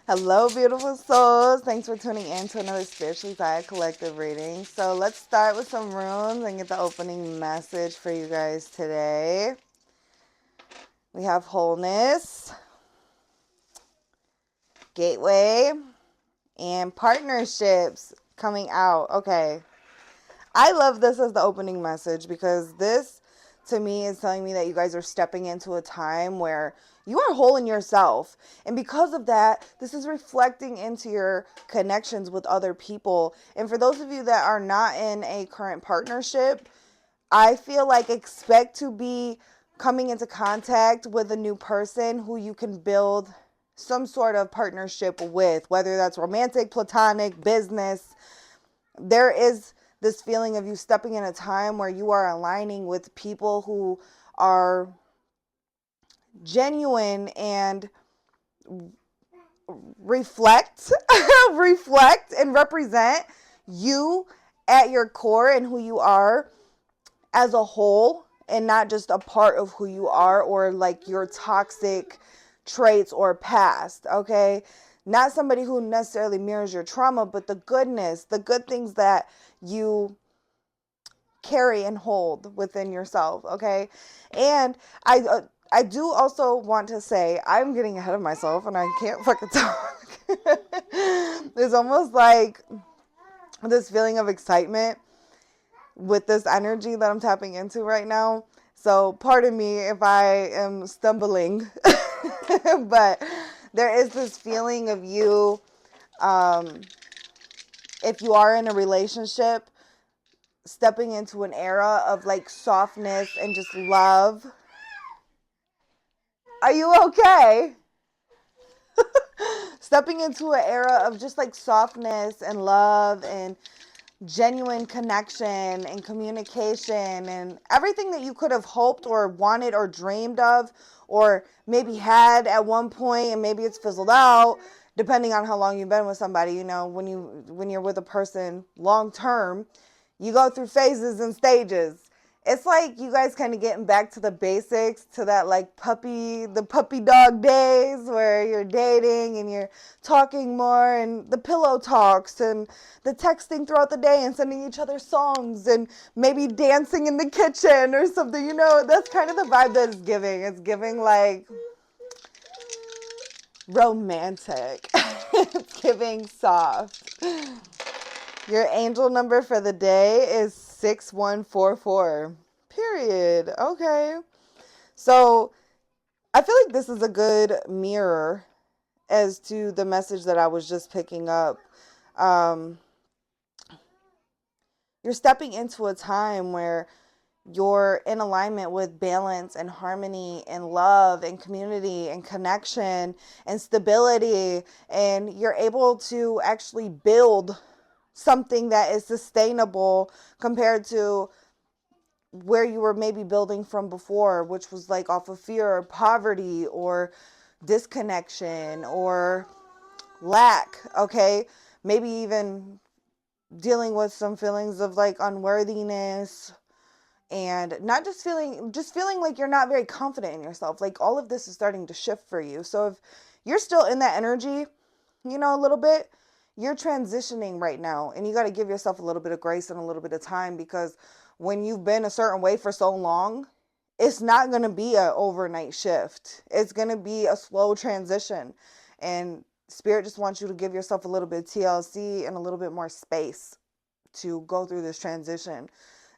Hello, beautiful souls. Thanks for tuning in to another Spiritually Ziya Collective reading. So let's start with some runes and get the opening message for you guys today. We have wholeness, gateway, and partnerships coming out. Okay. I love this as the opening message because this, to me, is telling me that you guys are stepping into a time where you are whole in yourself. And because of that, this is reflecting into your connections with other people. And for those of you that are not in a current partnership, I feel like expect to be coming into contact with a new person who you can build some sort of partnership with, whether that's romantic, platonic, business. There is this feeling of you stepping in a time where you are aligning with people who are genuine and reflect reflect and represent you at your core and who you are as a whole, and not just a part of who you are or like your toxic traits or past. Okay, not somebody who necessarily mirrors your trauma, but the goodness, the good things that you carry and hold within yourself. Okay, and I do also want to say I'm getting ahead of myself and I can't fucking talk. There's almost like this feeling of excitement with this energy that I'm tapping into right now. So pardon me if I am stumbling, but there is this feeling of you, um, if you are in a relationship, stepping into an era of like softness and just love. Are you okay? Stepping into an era of just like softness and love and genuine connection and communication and everything that you could have hoped or wanted or dreamed of or maybe had at one point, and maybe it's fizzled out depending on how long you've been with somebody. You know, when you're with a person long term, you go through phases and stages. It's like you guys kind of getting back to the basics, to that like the puppy dog days where you're dating and you're talking more, and the pillow talks and the texting throughout the day and sending each other songs and maybe dancing in the kitchen or something. You know, that's kind of the vibe that it's giving. It's giving like romantic. It's giving soft. Your angel number for the day is 6144. Period. Okay. So I feel like this is a good mirror as to the message that I was just picking up. Um, you're stepping into a time where you're in alignment with balance and harmony and love and community and connection and stability, and you're able to actually build something that is sustainable compared to where you were maybe building from before, which was like off of fear or poverty or disconnection or lack. Okay, maybe even dealing with some feelings of like unworthiness, and not just feeling like you're not very confident in yourself. Like all of this is starting to shift for you. So if you're still in that energy, you know, a little bit, you're transitioning right now, and you got to give yourself a little bit of grace and a little bit of time, because when you've been a certain way for so long, it's not going to be an overnight shift. It's going to be a slow transition, and spirit just wants you to give yourself a little bit of TLC and a little bit more space to go through this transition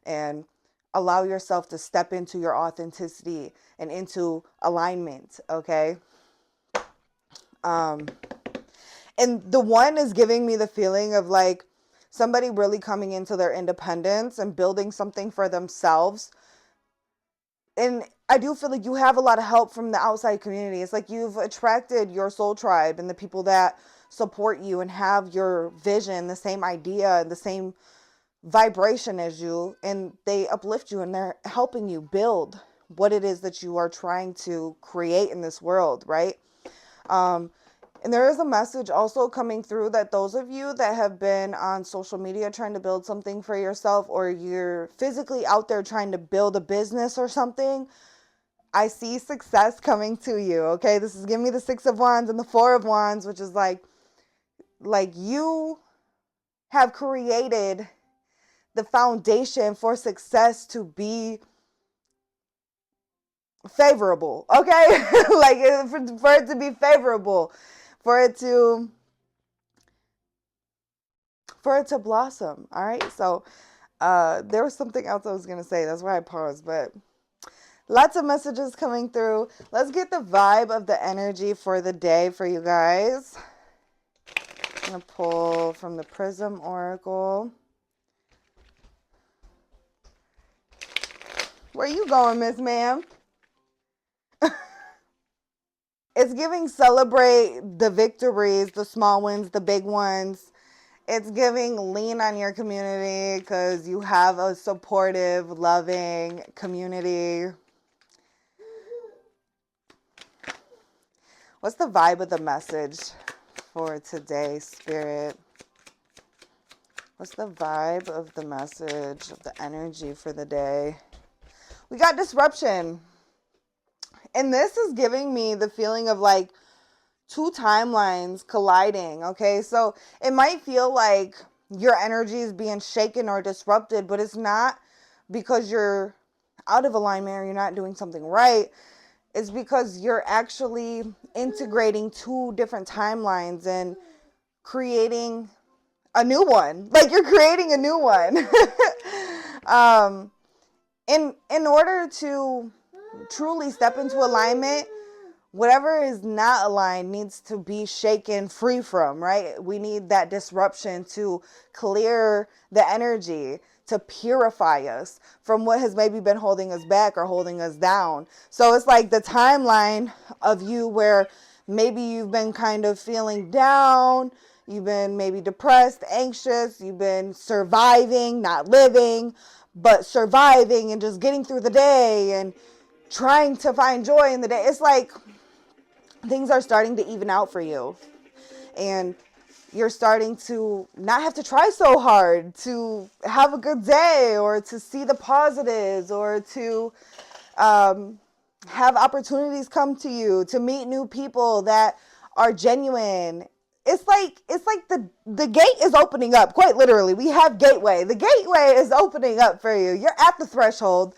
and allow yourself to step into your authenticity and into alignment. Okay. um and the one is giving me the feeling of like somebody really coming into their independence and building something for themselves. And I do feel like you have a lot of help from the outside community. It's like you've attracted your soul tribe and the people that support you and have your vision, the same idea and the same vibration as you, and they uplift you and they're helping you build what it is that you are trying to create in this world, right? Um, and there is a message also coming through that those of you that have been on social media trying to build something for yourself, or you're physically out there trying to build a business or something, I see success coming to you, okay? This is giving me the 6 of Wands and the 4 of Wands, which is like you have created the foundation for success to be favorable, okay? Like for it to be favorable, for it to blossom. All right. So there was something else I was gonna say. That's why I paused. But lots of messages coming through. Let's get the vibe of the energy for the day for you guys. I'm gonna pull from the Prism Oracle. Where you going, Miss Ma'am? It's giving celebrate the victories, the small wins, the big ones. It's giving lean on your community because you have a supportive, loving community. What's the vibe of the message for today, Spirit? What's the vibe of the message, of the energy for the day? We got disruption. And this is giving me the feeling of like 2 timelines colliding, okay? So it might feel like your energy is being shaken or disrupted, but it's not because you're out of alignment or you're not doing something right. It's because you're actually integrating 2 different timelines and creating a new one. Like you're creating a new one. In order to truly step into alignment, whatever is not aligned needs to be shaken free from, right? We need that disruption to clear the energy, to purify us from what has maybe been holding us back or holding us down. So it's like the timeline of you where maybe you've been kind of feeling down, you've been maybe depressed, anxious, you've been surviving, not living, but surviving and just getting through the day and trying to find joy in the day. It's like things are starting to even out for you. And you're starting to not have to try so hard to have a good day or to see the positives or to have opportunities come to you, to meet new people that are genuine. It's like the gate is opening up, quite literally. We have gateway. The gateway is opening up for you. You're at the threshold.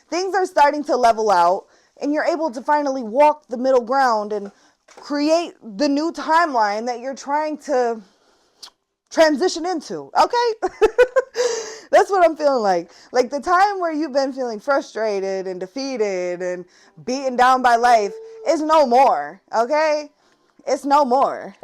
Things are starting to level out, and you're able to finally walk the middle ground and create the new timeline that you're trying to transition into, okay? That's what I'm feeling like. Like the time where you've been feeling frustrated and defeated and beaten down by life is no more, okay? It's no more.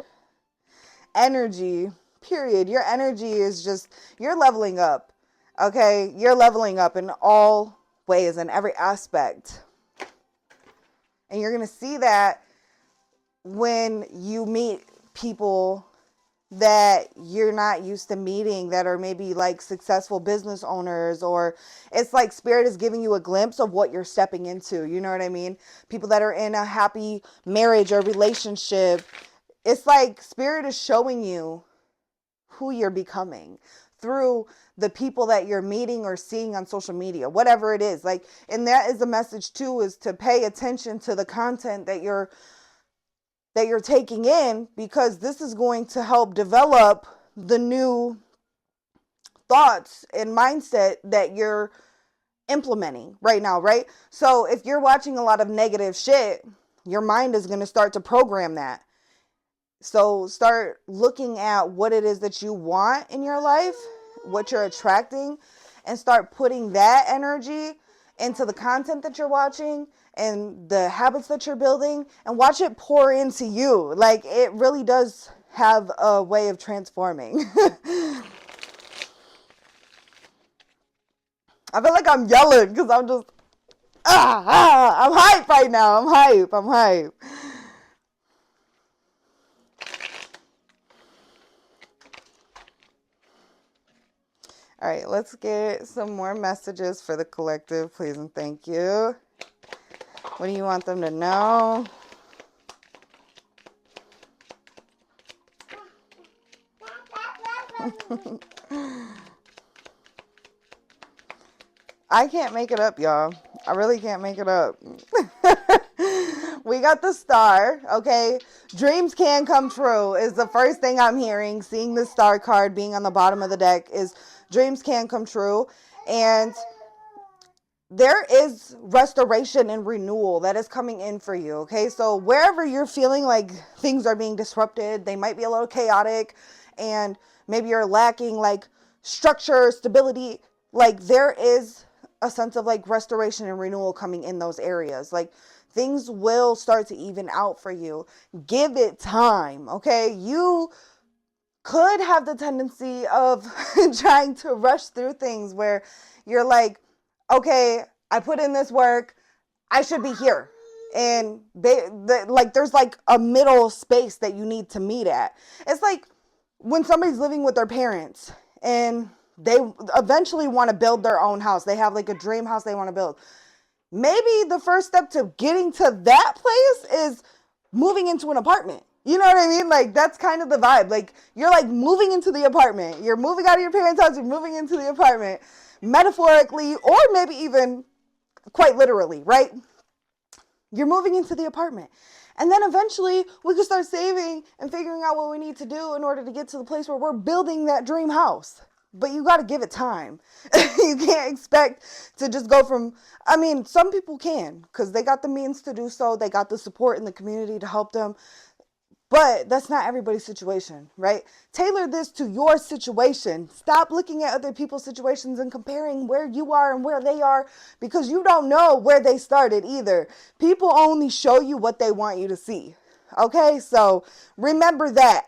Energy, period. Your energy is just, you're leveling up, okay? You're leveling up in all ways, in every aspect. And you're going to see that when you meet people that you're not used to meeting that are maybe like successful business owners, or it's like Spirit is giving you a glimpse of what you're stepping into. You know what I mean? People that are in a happy marriage or relationship. It's like Spirit is showing you who you're becoming through the people that you're meeting or seeing on social media, whatever it is. Like, and that is a message too, is to pay attention to the content that you're taking in, because this is going to help develop the new thoughts and mindset that you're implementing right now, right? So if you're watching a lot of negative shit, your mind is going to start to program that. So start looking at what it is that you want in your life, what you're attracting, and start putting that energy into the content that you're watching and the habits that you're building, and watch it pour into you. Like, it really does have a way of transforming. I feel like I'm yelling because I'm just, I'm hype right now. I'm hype. All right, let's get some more messages for the collective, please and thank you. What do you want them to know? I can't make it up, y'all. I really can't make it up. We got the star, okay? Dreams can come true is the first thing I'm hearing. Seeing the star card being on the bottom of the deck is dreams can come true. And there is restoration and renewal that is coming in for you, okay? So wherever you're feeling like things are being disrupted, they might be a little chaotic, and maybe you're lacking like structure, stability, like there is a sense of like restoration and renewal coming in those areas. Like things will start to even out for you. Give it time, okay? You could have the tendency of trying to rush through things where you're like, okay, I put in this work, I should be here. And there's like a middle space that you need to meet at. It's like when somebody's living with their parents and they eventually want to build their own house. They have like a dream house they want to build. Maybe the first step to getting to that place is moving into an apartment. You know what I mean? Like, that's kind of the vibe. Like, you're like moving into the apartment. You're moving out of your parents' house. You're moving into the apartment, metaphorically, or maybe even quite literally, right? You're moving into the apartment. And then eventually we can start saving and figuring out what we need to do in order to get to the place where we're building that dream house. But you got to give it time. You can't expect to just go from, I mean, some people can because they got the means to do so. They got the support in the community to help them. But that's not everybody's situation, right? Tailor this to your situation. Stop looking at other people's situations and comparing where you are and where they are, because you don't know where they started either. People only show you what they want you to see. Okay, so remember that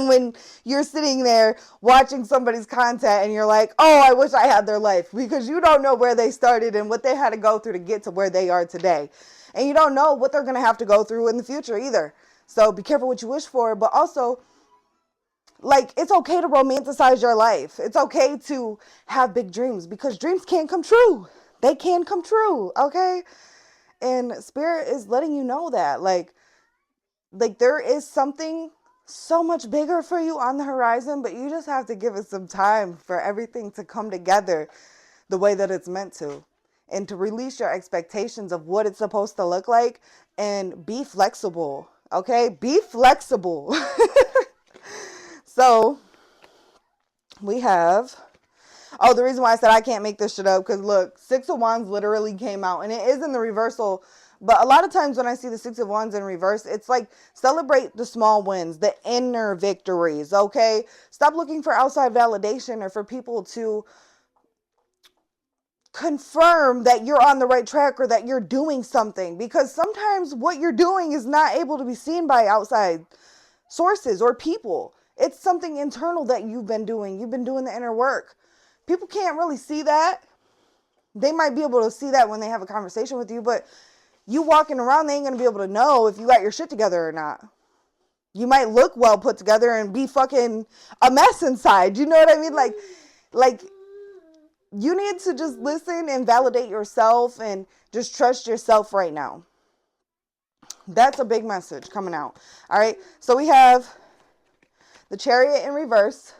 when you're sitting there watching somebody's content and you're like, oh, I wish I had their life, because you don't know where they started and what they had to go through to get to where they are today. And you don't know what they're going to have to go through in the future either. So be careful what you wish for, but also, like, it's okay to romanticize your life. It's okay to have big dreams, because dreams can come true. They can come true, okay? And Spirit is letting you know that, like there is something so much bigger for you on the horizon, but you just have to give it some time for everything to come together the way that it's meant to, and to release your expectations of what it's supposed to look like, and be flexible. Okay, be flexible. So we have, oh, the reason why I said I can't make this shit up, because look, Six of Wands literally came out, and it is in the reversal. But a lot of times when I see the Six of Wands in reverse, it's like celebrate the small wins, the inner victories. Okay, stop looking for outside validation or for people to confirm that you're on the right track or that you're doing something, because sometimes what you're doing is not able to be seen by outside sources or people. It's something internal that you've been doing. You've been doing the inner work. People can't really see that. They might be able to see that when they have a conversation with you, but you walking around, they ain't gonna be able to know if you got your shit together or not. You might look well put together and be fucking a mess inside. You know what I mean? Like you need to just listen and validate yourself and just trust yourself right now. That's a big message coming out. All right. So we have the Chariot in reverse.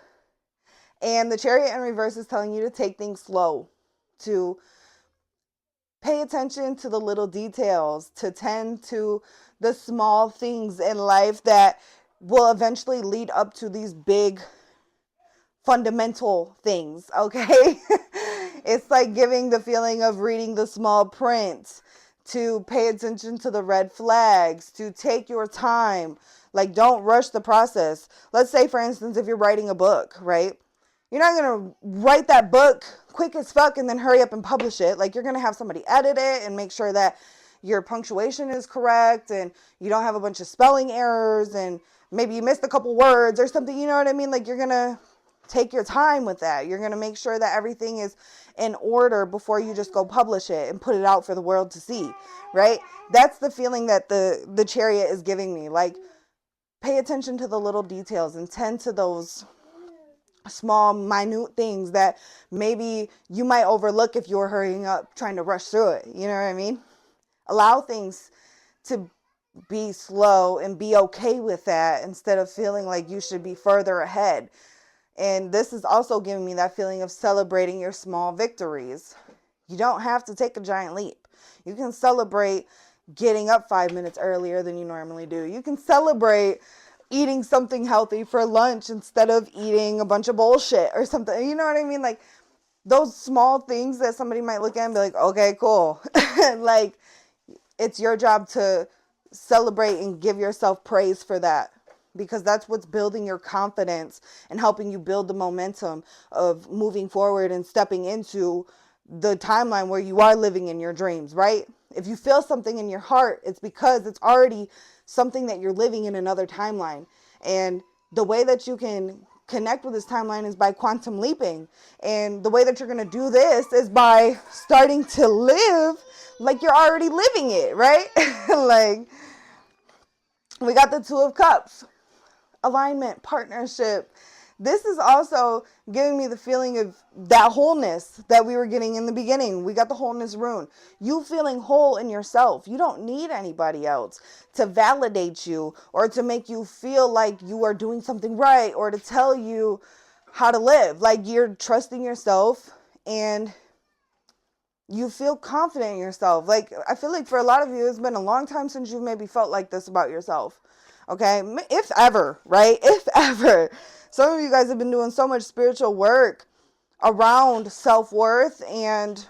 And the Chariot in reverse is telling you to take things slow, to pay attention to the little details, to tend to the small things in life that will eventually lead up to these big fundamental things, okay? It's like giving the feeling of reading the small print, to pay attention to the red flags, to take your time. Like, don't rush the process. Let's say, for instance, if you're writing a book, right? You're not going to write that book quick as fuck and then hurry up and publish it. Like, you're going to have somebody edit it and make sure that your punctuation is correct and you don't have a bunch of spelling errors and maybe you missed a couple words or something. You know what I mean? Like, you're going to take your time with that. You're going to make sure that everything is in order before you just go publish it and put it out for the world to see, right? That's the feeling that the Chariot is giving me. Like, pay attention to the little details and tend to those small, minute things that maybe you might overlook if you're hurrying up, trying to rush through it. You know what I mean? Allow things to be slow and be okay with that instead of feeling like you should be further ahead. And this is also giving me that feeling of celebrating your small victories. You don't have to take a giant leap. You can celebrate getting up 5 minutes earlier than you normally do. You can celebrate eating something healthy for lunch instead of eating a bunch of bullshit or something. You know what I mean? Like, those small things that somebody might look at and be like, okay, cool. Like, it's your job to celebrate and give yourself praise for that, because that's what's building your confidence and helping you build the momentum of moving forward and stepping into the timeline where you are living in your dreams, right? If you feel something in your heart, it's because it's already something that you're living in another timeline. And the way that you can connect with this timeline is by quantum leaping. And the way that you're going to do this is by starting to live like you're already living it, right? Like, we got the Two of Cups, alignment, partnership. This is also giving me the feeling of that wholeness that we were getting in the beginning. We got the wholeness rune. You feeling whole in yourself. You don't need anybody else to validate you or to make you feel like you are doing something right or to tell you how to live. Like, you're trusting yourself and you feel confident in yourself. Like, I feel like for a lot of you, it's been a long time since you maybe felt like this about yourself. Okay? If ever, right? If ever. Some of you guys have been doing so much spiritual work around self-worth and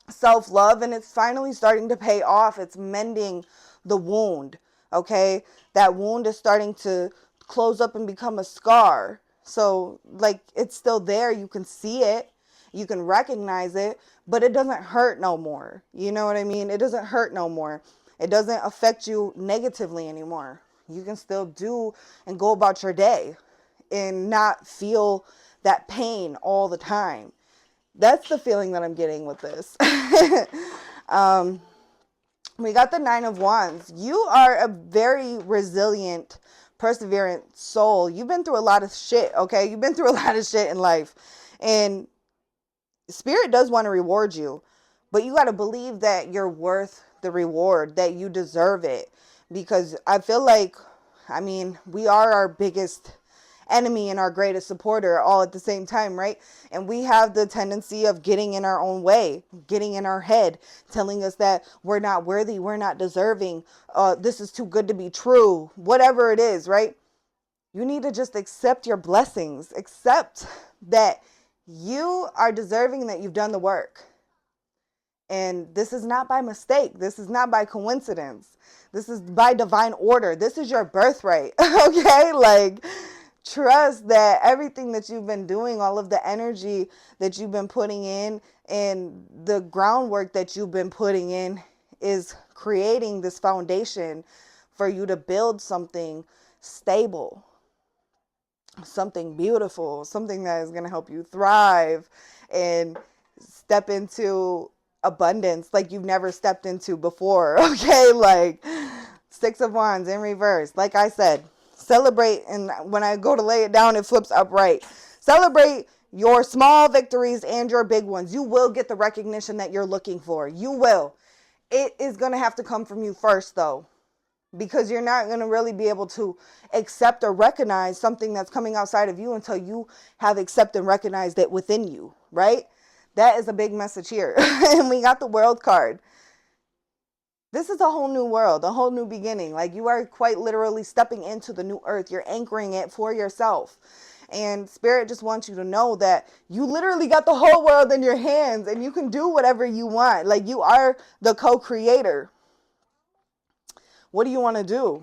self-love, and it's finally starting to pay off. It's mending the wound. Okay? That wound is starting to close up and become a scar. So, like, it's still there. You can see it. You can recognize it, but it doesn't hurt no more. You know what I mean? It doesn't hurt no more. It doesn't affect you negatively anymore. You can still do and go about your day and not feel that pain all the time. That's the feeling that I'm getting with this. We got the Nine of Wands. You are a very resilient, perseverant soul. You've been through a lot of shit, okay? You've been through a lot of shit in life. And Spirit does want to reward you, but you got to believe that you're worth the reward, that you deserve it. Because I feel like, I mean, we are our biggest enemy and our greatest supporter all at the same time, right? And we have the tendency of getting in our own way, getting in our head, telling us that we're not worthy, we're not deserving, this is too good to be true, whatever it is, right? You need to just accept your blessings, accept that you are deserving, that you've done the work. And this is not by mistake. This is not by coincidence. This is by divine order. This is your birthright. Okay? Like, trust that everything that you've been doing, all of the energy that you've been putting in and the groundwork that you've been putting in is creating this foundation for you to build something stable, something beautiful, something that is going to help you thrive and step into abundance like you've never stepped into before. Okay? Like, Six of Wands in reverse. Like I said, celebrate, and when I go to lay it down, it flips upright. Celebrate your small victories and your big ones. You will get the recognition that you're looking for. You will. It is going to have to come from you first, though, because you're not going to really be able to accept or recognize something that's coming outside of you until you have accepted and recognized it within you, right? That is a big message here. And we got the World card. This is a whole new world, a whole new beginning. Like, you are quite literally stepping into the new earth. You're anchoring it for yourself. And Spirit just wants you to know that you literally got the whole world in your hands and you can do whatever you want. Like, you are the co-creator. What do you want to do?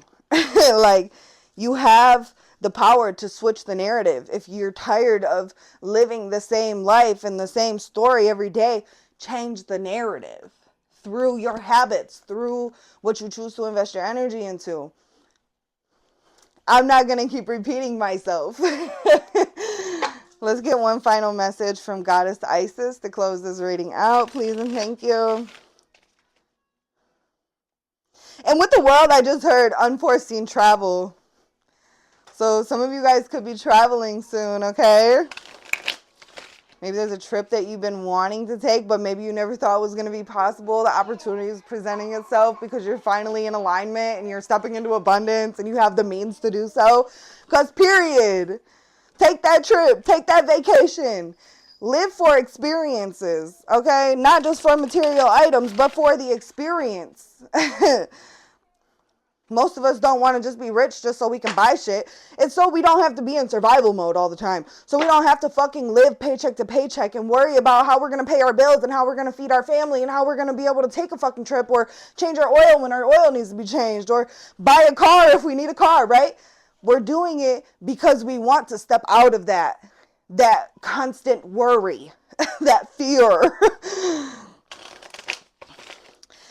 Like, you have the power to switch the narrative. If you're tired of living the same life and the same story every day, change the narrative through your habits, through what you choose to invest your energy into. I'm not going to keep repeating myself. Let's get one final message from Goddess Isis to close this reading out, please and thank you. And with the world, I just heard unforeseen travel. So some of you guys could be traveling soon, okay? Maybe there's a trip that you've been wanting to take, but maybe you never thought it was going to be possible. The opportunity is presenting itself because you're finally in alignment and you're stepping into abundance and you have the means to do so. Because period. Take that trip. Take that vacation. Live for experiences, okay? Not just for material items, but for the experience. Most of us don't want to just be rich just so we can buy shit. It's so we don't have to be in survival mode all the time. So we don't have to fucking live paycheck to paycheck and worry about how we're going to pay our bills and how we're going to feed our family and how we're going to be able to take a fucking trip or change our oil when our oil needs to be changed or buy a car if we need a car, right? We're doing it because we want to step out of that constant worry, that fear.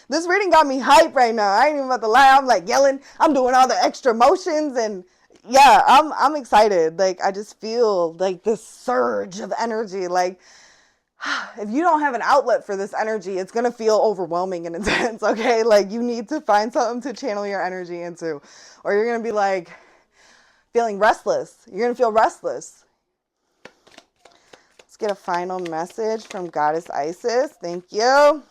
This reading got me hyped right now. I ain't even about to lie. I'm like yelling. I'm doing all the extra motions and yeah, I'm excited. Like I just feel like this surge of energy. Like if you don't have an outlet for this energy, it's going to feel overwhelming and intense, okay? Like you need to find something to channel your energy into or you're going to be like feeling restless. You're going to feel restless. Let's get a final message from Goddess Isis. Thank you.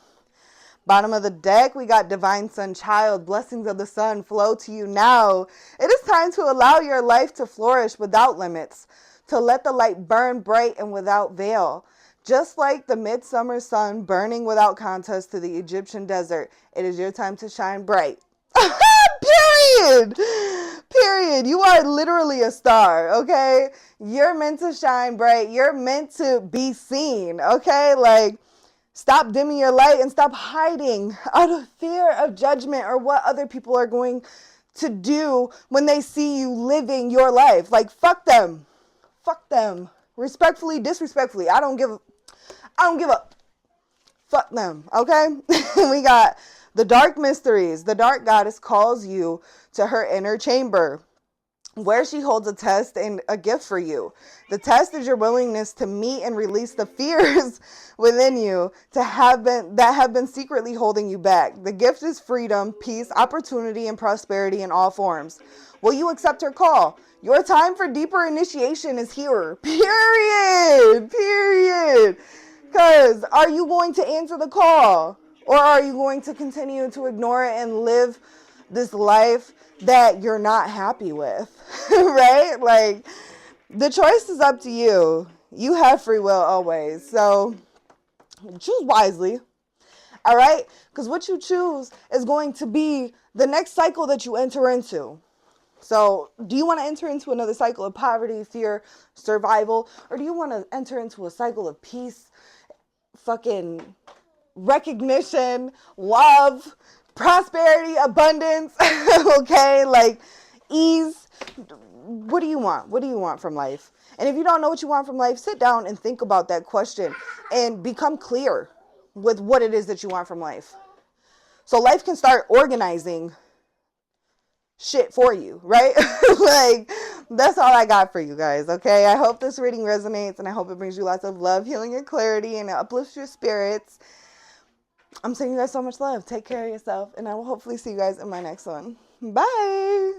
Bottom of the deck, we got Divine Sun Child. Blessings of the sun flow to you now. It is time to allow your life to flourish without limits, to let the light burn bright and without veil. Just like the midsummer sun burning without contest to the Egyptian desert, it is your time to shine bright. Period. Period. You are literally a star, okay? You're meant to shine bright. You're meant to be seen, okay? Like, stop dimming your light and stop hiding out of fear of judgment or what other people are going to do when they see you living your life. Like, fuck them. Fuck them. Respectfully, disrespectfully. I don't give up. Fuck them, okay? We got the dark mysteries. The dark goddess calls you to her inner chamber, where she holds a test and a gift for you. The test is your willingness to meet and release the fears within you that have been secretly holding you back. The gift is freedom, peace, opportunity, and prosperity in all forms. Will you accept her call? Your time for deeper initiation is here. Period. Period. Because are you going to answer the call? Or are you going to continue to ignore it and live this life that you're not happy with, right? Like, the choice is up to you. You have free will always. So choose wisely, all right? Because what you choose is going to be the next cycle that you enter into. So do you want to enter into another cycle of poverty, fear, survival? Or do you want to enter into a cycle of peace, fucking recognition, love, prosperity, abundance, okay, like ease? What do you want? What do you want from life? And if you don't know what you want from life, sit down and think about that question and become clear with what it is that you want from life. So life can start organizing shit for you, right? Like, that's all I got for you guys, okay? I hope this reading resonates and I hope it brings you lots of love, healing, and clarity, and it uplifts your spirits. I'm sending you guys so much love. Take care of yourself, and I will hopefully see you guys in my next one. Bye.